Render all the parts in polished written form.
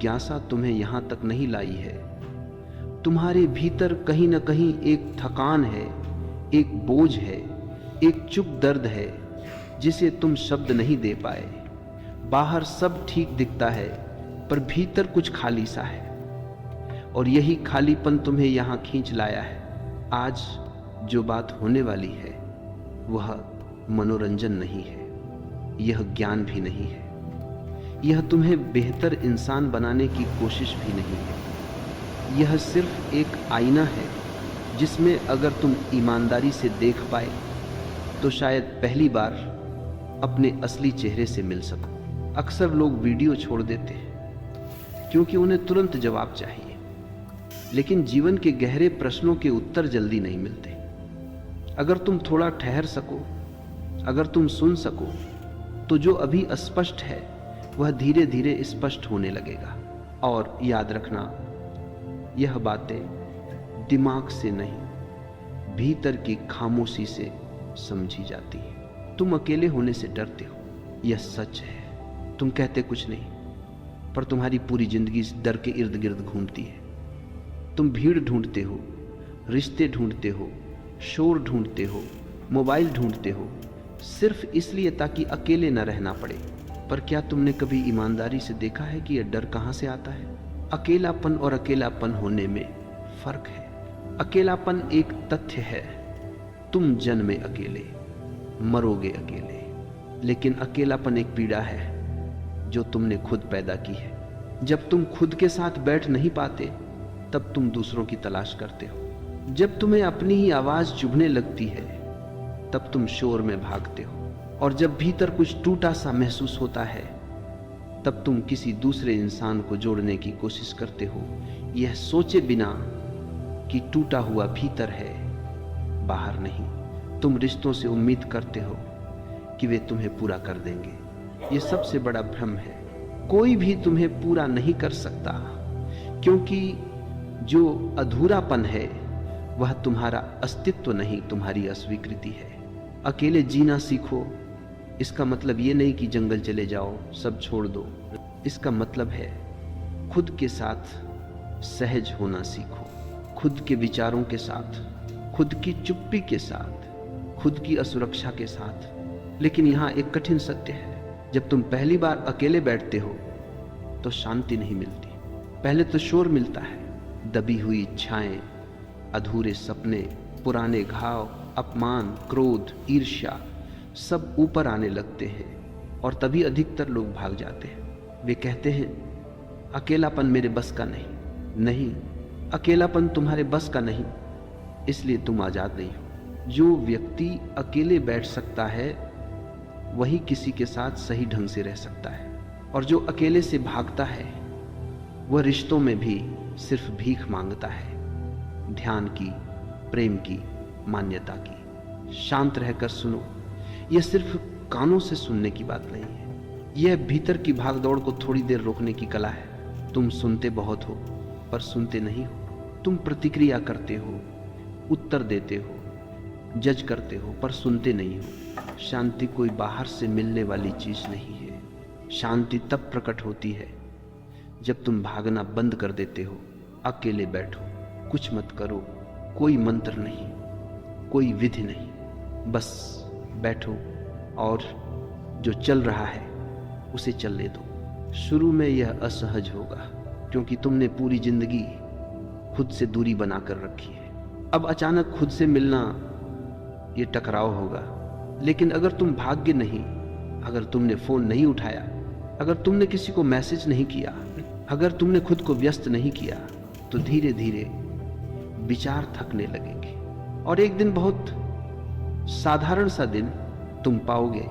जिज्ञासा तुम्हें यहां तक नहीं लाई है। तुम्हारे भीतर कहीं न कहीं एक थकान है, एक बोझ है, एक चुप दर्द है जिसे तुम शब्द नहीं दे पाए। बाहर सब ठीक दिखता है पर भीतर कुछ खाली सा है, और यही खालीपन तुम्हें यहां खींच लाया है। आज जो बात होने वाली है वह मनोरंजन नहीं है, यह ज्ञान भी नहीं है, यह तुम्हें बेहतर इंसान बनाने की कोशिश भी नहीं है। यह सिर्फ एक आईना है जिसमें अगर तुम ईमानदारी से देख पाए तो शायद पहली बार अपने असली चेहरे से मिल सको। अक्सर लोग वीडियो छोड़ देते हैं क्योंकि उन्हें तुरंत जवाब चाहिए, लेकिन जीवन के गहरे प्रश्नों के उत्तर जल्दी नहीं मिलते। अगर तुम थोड़ा ठहर सको, अगर तुम सुन सको, तो जो अभी अस्पष्ट है वह धीरे धीरे स्पष्ट होने लगेगा। और याद रखना, यह बातें दिमाग से नहीं, भीतर की खामोशी से समझी जाती है। तुम अकेले होने से डरते हो, यह सच है। तुम कहते कुछ नहीं, पर तुम्हारी पूरी जिंदगी इस डर के इर्द गिर्द घूमती है। तुम भीड़ ढूंढते हो, रिश्ते ढूंढते हो, शोर ढूंढते हो, मोबाइल ढूंढते हो, सिर्फ इसलिए ताकि अकेले न रहना पड़े। पर क्या तुमने कभी ईमानदारी से देखा है कि यह डर कहां से आता है? अकेलापन और अकेलापन होने में फर्क है। अकेलापन एक तथ्य है, तुम जन्मे अकेले, मरोगे अकेले, लेकिन अकेलापन एक पीड़ा है जो तुमने खुद पैदा की है। जब तुम खुद के साथ बैठ नहीं पाते तब तुम दूसरों की तलाश करते हो। जब तुम्हें अपनी ही आवाज चुभने लगती है तब तुम शोर में भागते हो। और जब भीतर कुछ टूटा सा महसूस होता है तब तुम किसी दूसरे इंसान को जोड़ने की कोशिश करते हो, यह सोचे बिना कि टूटा हुआ भीतर है, बाहर नहीं। तुम रिश्तों से उम्मीद करते हो कि वे तुम्हें पूरा कर देंगे। यह सबसे बड़ा भ्रम है। कोई भी तुम्हें पूरा नहीं कर सकता, क्योंकि जो अधूरापन है वह तुम्हारा अस्तित्व नहीं, तुम्हारी अस्वीकृति है। अकेले जीना सीखो, इसका मतलब ये नहीं कि जंगल चले जाओ, सब छोड़ दो। इसका मतलब है खुद के साथ सहज होना सीखो, खुद के विचारों के साथ, खुद की चुप्पी के साथ, खुद की असुरक्षा के साथ। लेकिन यहाँ एक कठिन सत्य है, जब तुम पहली बार अकेले बैठते हो तो शांति नहीं मिलती। पहले तो शोर मिलता है, दबी हुई इच्छाएं, अधूरे सपने, पुराने घाव, अपमान, क्रोध, ईर्ष्या सब ऊपर आने लगते हैं। और तभी अधिकतर लोग भाग जाते हैं। वे कहते हैं अकेलापन मेरे बस का नहीं। नहीं, अकेलापन तुम्हारे बस का नहीं, इसलिए तुम आजाद नहीं हो। जो व्यक्ति अकेले बैठ सकता है वही किसी के साथ सही ढंग से रह सकता है, और जो अकेले से भागता है वह रिश्तों में भी सिर्फ भीख मांगता है, ध्यान की, प्रेम की, मान्यता की। शांत रहकर सुनो, यह सिर्फ कानों से सुनने की बात नहीं है, यह भीतर की भागदौड़ को थोड़ी देर रोकने की कला है। तुम सुनते बहुत हो पर सुनते नहीं हो। तुम प्रतिक्रिया करते हो, उत्तर देते हो, जज करते हो, पर सुनते नहीं हो। शांति कोई बाहर से मिलने वाली चीज नहीं है। शांति तब प्रकट होती है जब तुम भागना बंद कर देते हो। अकेले बैठो, कुछ मत करो, कोई मंत्र नहीं, कोई विधि नहीं, बस बैठो और जो चल रहा है उसे चलने दो। शुरू में यह असहज होगा क्योंकि तुमने पूरी जिंदगी खुद से दूरी बनाकर रखी है। अब अचानक खुद से मिलना ये टकराव होगा। लेकिन अगर तुम भाग्य नहीं, अगर तुमने फोन नहीं उठाया, अगर तुमने किसी को मैसेज नहीं किया, अगर तुमने खुद को व्यस्त नहीं किया, तो धीरे धीरे विचार थकने लगेंगे। और एक दिन, बहुत साधारण सा दिन, तुम पाओगे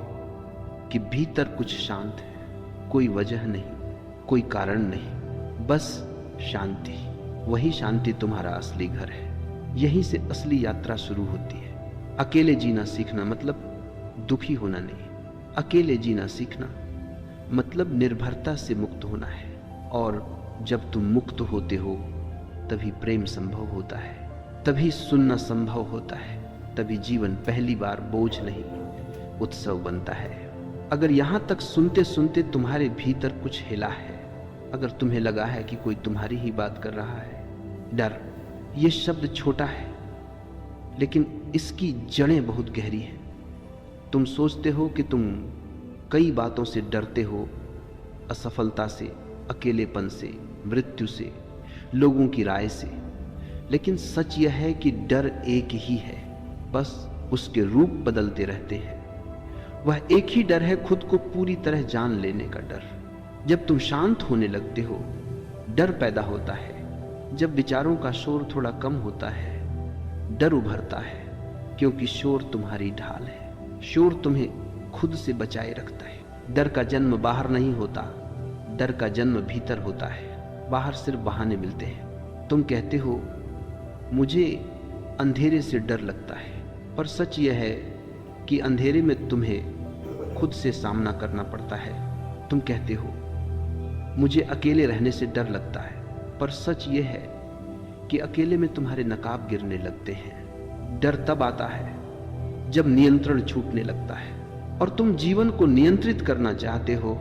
कि भीतर कुछ शांत है। कोई वजह नहीं, कोई कारण नहीं, बस शांति। वही शांति तुम्हारा असली घर है। यहीं से असली यात्रा शुरू होती है। अकेले जीना सीखना मतलब दुखी होना नहीं। अकेले जीना सीखना मतलब निर्भरता से मुक्त होना है। और जब तुम मुक्त होते हो तभी प्रेम संभव होता है, तभी सुनना संभव होता है, तभी जीवन पहली बार बोझ नहीं उत्सव बनता है। अगर यहां तक सुनते सुनते तुम्हारे भीतर कुछ हिला है अगर तुम्हें लगा है कि कोई तुम्हारी ही बात कर रहा है। डर, ये शब्द छोटा है लेकिन इसकी जड़ें बहुत गहरी हैं। तुम सोचते हो कि तुम कई बातों से डरते हो, असफलता से, अकेलेपन से, मृत्यु से, लोगों की राय से। लेकिन सच यह है कि डर एक ही है, बस उसके रूप बदलते रहते हैं। वह एक ही डर है, खुद को पूरी तरह जान लेने का डर। जब तुम शांत होने लगते हो, डर पैदा होता है। जब विचारों का शोर थोड़ा कम होता है, डर उभरता है, क्योंकि शोर तुम्हारी ढाल है। शोर तुम्हें खुद से बचाए रखता है। डर का जन्म बाहर नहीं होता, डर का जन्म भीतर होता है। बाहर सिर्फ बहाने मिलते हैं। तुम कहते हो मुझे अंधेरे से डर लगता है, पर सच यह है कि अंधेरे में तुम्हें खुद से सामना करना पड़ता है। तुम कहते हो मुझे अकेले रहने से डर लगता है, पर सच यह है कि अकेले में तुम्हारे नकाब गिरने लगते हैं। डर तब आता है जब नियंत्रण छूटने लगता है और तुम जीवन को नियंत्रित करना चाहते हो।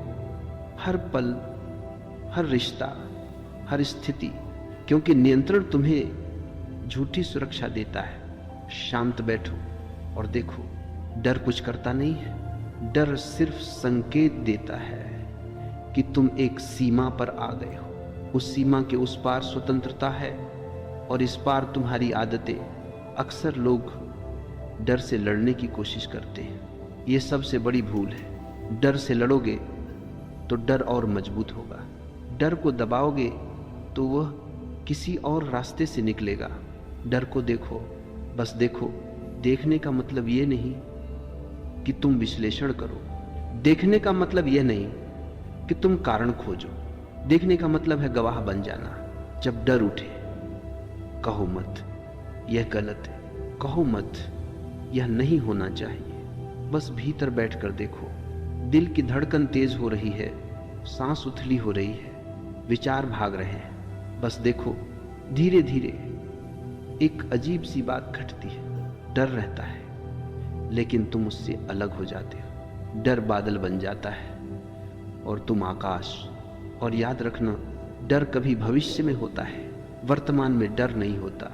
हर पल, हर रिश्ता, हर स्थिति, क्योंकि नियंत्रण तुम्हें झूठी सुरक्षा देता है। शांत बैठो और देखो, डर कुछ करता नहीं है। डर सिर्फ संकेत देता है कि तुम एक सीमा पर आ गए हो। उस सीमा के उस पार स्वतंत्रता है और इस पार तुम्हारी आदतें। अक्सर लोग डर से लड़ने की कोशिश करते हैं। ये सबसे बड़ी भूल है। डर से लड़ोगे तो डर और मजबूत होगा। डर को दबाओगे तो वह किसी और रास्ते से निकलेगा। डर को देखो, बस देखो। देखने का मतलब ये नहीं कि तुम विश्लेषण करो। देखने का मतलब यह नहीं कि तुम कारण खोजो। देखने का मतलब है गवाह बन जाना। जब डर उठे, कहो मत यह गलत है, कहो मत यह नहीं होना चाहिए। बस भीतर बैठकर देखो। दिल की धड़कन तेज हो रही है, सांस उथली हो रही है, विचार भाग रहे हैं। बस देखो, धीरे धीरे एक अजीब सी बात घटती है। डर रहता है लेकिन तुम उससे अलग हो जाते हो। डर बादल बन जाता है और तुम आकाश। और याद रखना, डर कभी भविष्य में होता है, वर्तमान में डर नहीं होता।